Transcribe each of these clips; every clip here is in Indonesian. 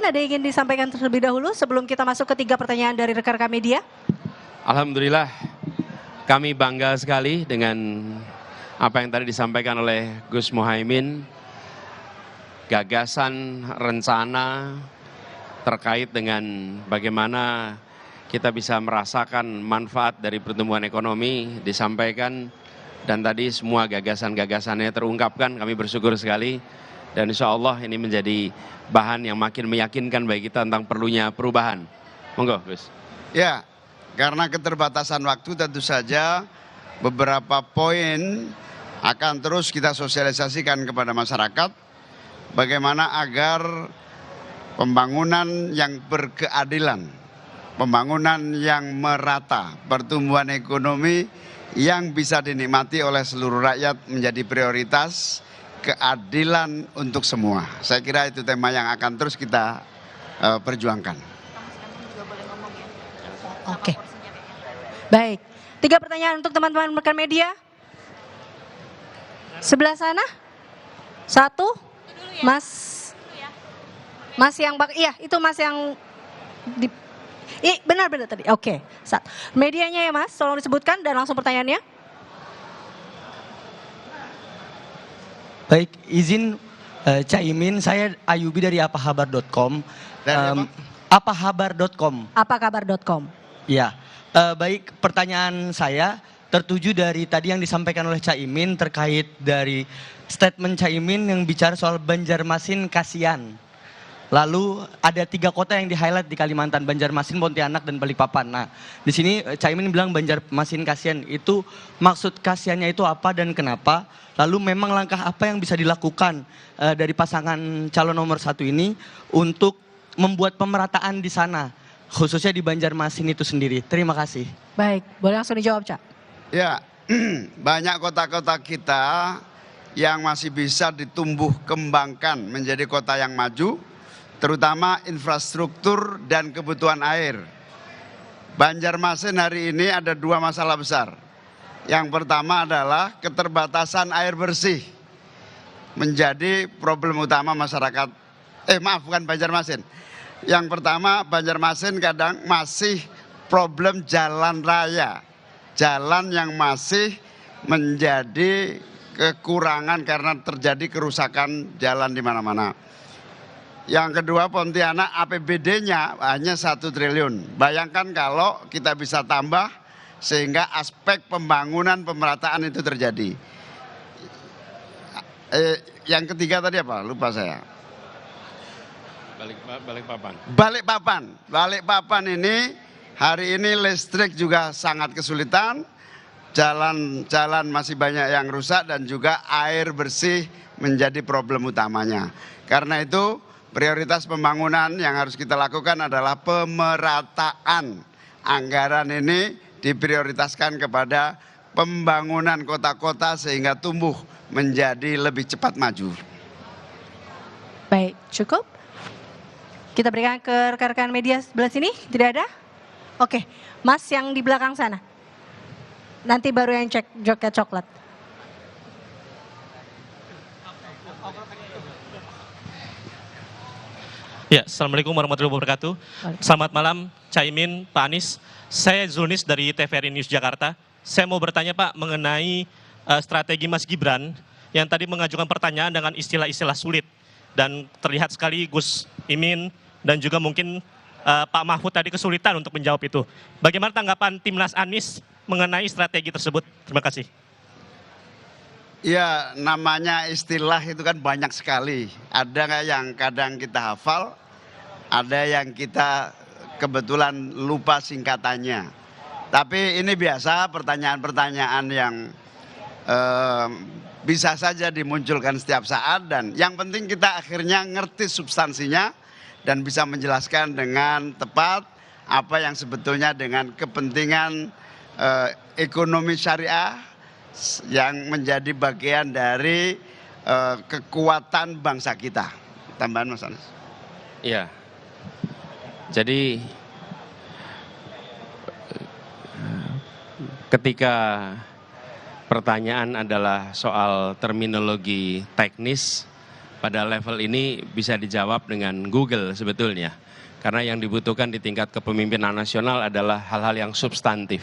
ada yang ingin disampaikan terlebih dahulu sebelum kita masuk ke 3 pertanyaan dari rekan-rekan media? Alhamdulillah, kami bangga sekali dengan apa yang tadi disampaikan oleh Gus Muhaimin, gagasan, rencana terkait dengan bagaimana kita bisa merasakan manfaat dari pertumbuhan ekonomi disampaikan, dan tadi semua gagasan-gagasannya terungkapkan. Kami bersyukur sekali, dan insya Allah ini menjadi bahan yang makin meyakinkan bagi kita tentang perlunya perubahan. Monggo, Gus. Ya, karena keterbatasan waktu tentu saja beberapa poin akan terus kita sosialisasikan kepada masyarakat bagaimana agar pembangunan yang berkeadilan, pembangunan yang merata, pertumbuhan ekonomi yang bisa dinikmati oleh seluruh rakyat menjadi prioritas, keadilan untuk semua. Saya kira itu tema yang akan terus kita perjuangkan. Oke. Baik. 3 pertanyaan untuk teman-teman rekan media. Sebelah sana. 1. Mas yang iya, itu Mas yang di benar tadi. Oke. Medianya ya Mas, tolong disebutkan dan langsung pertanyaannya. Baik, izin Caimin, saya Ayubi dari apahabar.com. Apahabar.com. Apakabar.com. Ya, baik, pertanyaan saya tertuju dari tadi yang disampaikan oleh Caimin terkait dari statement Caimin yang bicara soal Banjarmasin Kasihan. Lalu ada 3 kota yang di-highlight di Kalimantan, Banjarmasin, Pontianak, dan Balikpapan. Nah, di sini Caimin bilang Banjarmasin Kasihan, itu maksud kasihannya itu apa dan kenapa? Lalu memang langkah apa yang bisa dilakukan dari pasangan calon nomor 1 ini untuk membuat pemerataan di sana, khususnya di Banjarmasin itu sendiri. Terima kasih. Baik, boleh langsung dijawab, Cak. Ya, banyak kota-kota kita yang masih bisa ditumbuh kembangkan menjadi kota yang maju, terutama infrastruktur dan kebutuhan air. Banjarmasin hari ini ada 2 masalah besar. Yang pertama adalah keterbatasan air bersih menjadi problem utama masyarakat. Bukan Banjarmasin. Yang pertama, Banjarmasin kadang masih problem jalan raya. Jalan yang masih menjadi kekurangan karena terjadi kerusakan jalan di mana-mana. Yang kedua, Pontianak APBD-nya hanya 1 triliun. Bayangkan kalau kita bisa tambah sehingga aspek pembangunan pemerataan itu terjadi. Yang ketiga tadi apa? Lupa saya. Balikpapan ini hari ini listrik juga sangat kesulitan. Jalan masih banyak yang rusak dan juga air bersih menjadi problem utamanya. Karena itu prioritas pembangunan yang harus kita lakukan adalah pemerataan. Anggaran ini diprioritaskan kepada pembangunan kota-kota sehingga tumbuh menjadi lebih cepat maju. Baik, cukup. Kita berikan ke rekan-rekan media sebelah sini, tidak ada? Oke, Mas yang di belakang sana. Nanti baru yang cek joket coklat. Ya, Assalamualaikum warahmatullahi wabarakatuh. Selamat malam, Caimin, Pak Anies. Saya Zulnis dari TVRI News Jakarta. Saya mau bertanya Pak mengenai strategi Mas Gibran yang tadi mengajukan pertanyaan dengan istilah-istilah sulit. Dan terlihat sekali Gus Imin dan juga mungkin Pak Mahfud tadi kesulitan untuk menjawab itu. Bagaimana tanggapan Timnas Anies mengenai strategi tersebut? Terima kasih. Ya, namanya istilah itu kan banyak sekali. Ada yang kadang kita hafal, ada yang kita kebetulan lupa singkatannya. Tapi ini biasa pertanyaan-pertanyaan yang bisa saja dimunculkan setiap saat, dan yang penting kita akhirnya ngerti substansinya dan bisa menjelaskan dengan tepat apa yang sebetulnya dengan kepentingan ekonomi syariah yang menjadi bagian dari kekuatan bangsa kita. Tambahan Mas Anies. Iya. Jadi ketika pertanyaan adalah soal terminologi teknis, pada level ini bisa dijawab dengan Google sebetulnya. Karena yang dibutuhkan di tingkat kepemimpinan nasional adalah hal-hal yang substantif.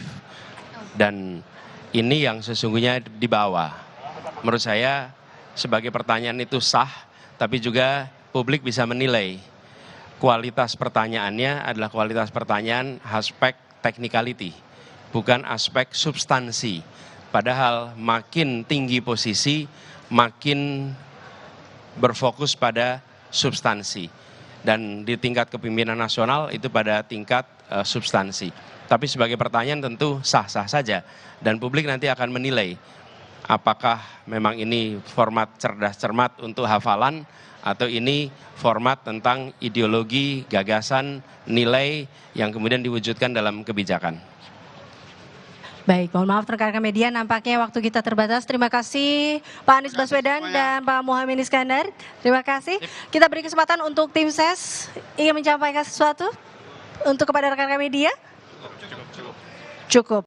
Dan ini yang sesungguhnya dibawa. Menurut saya sebagai pertanyaan itu sah, tapi juga publik bisa menilai. Kualitas pertanyaannya adalah kualitas pertanyaan aspek technicality, bukan aspek substansi. Padahal makin tinggi posisi, makin berfokus pada substansi. Dan di tingkat kepemimpinan nasional itu pada tingkat substansi. Tapi sebagai pertanyaan tentu sah-sah saja. Dan publik nanti akan menilai apakah memang ini format cerdas cermat untuk hafalan atau ini format tentang ideologi, gagasan, nilai yang kemudian diwujudkan dalam kebijakan. Baik, mohon maaf rekan-rekan media, nampaknya waktu kita terbatas. Terima kasih Pak Anies Baswedan dan Pak Muhaimin Iskandar. Terima kasih. Kita beri kesempatan untuk tim ses ingin menyampaikan sesuatu untuk kepada rekan-rekan media. Cukup.